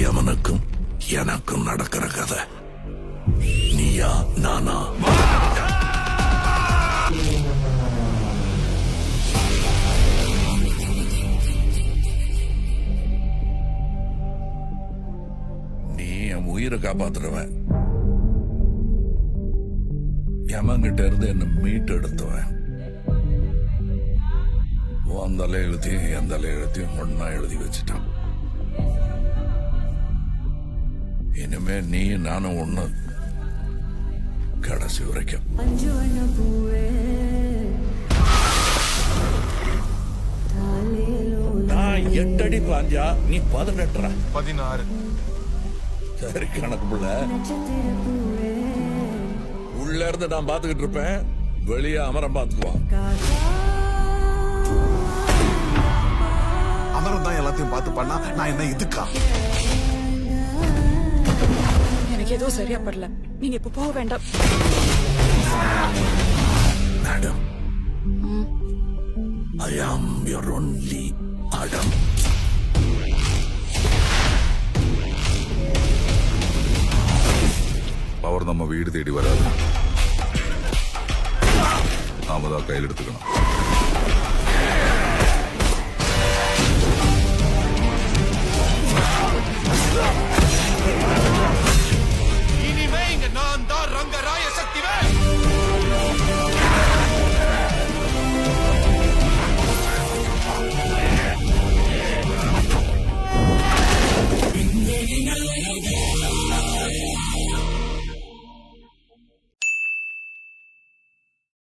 யமனுக்கும் எனக்கும் நடக்கிற கதை. நீயா நானா? நீ என் உயிரை காப்பாத்துறவன், யமங்கிட்ட இருந்து என்ன மீட்டு எடுத்துவன். உன் தலை எழுத்தையும் என் தலை எழுத்தையும் ஒன்னா எழுதி வச்சுட்டான். இனிமே நீ நானும் ஒண்ணு, கடைசி வரைக்கும். நான் 8 அடி பாஞ்சா நீ 18. 16. சரி கணக்கு புள்ள. உள்ள இருந்து நான் பாத்துக்கிட்டு இருப்பேன், வெளியே அமரம் பாத்துக்குவான். அமரம் தான் எல்லாத்தையும் பார்த்து பண்ணா நான் என்ன இதுக்கா? எனக்கு ஏதோ சரியா படல. நீங்க இப்ப போக வேண்டாம். Madam, I am your only Adam. அவர் நம்ம வீடு தேடி வராது, நாம தான் கையில் எடுத்துக்கணும்.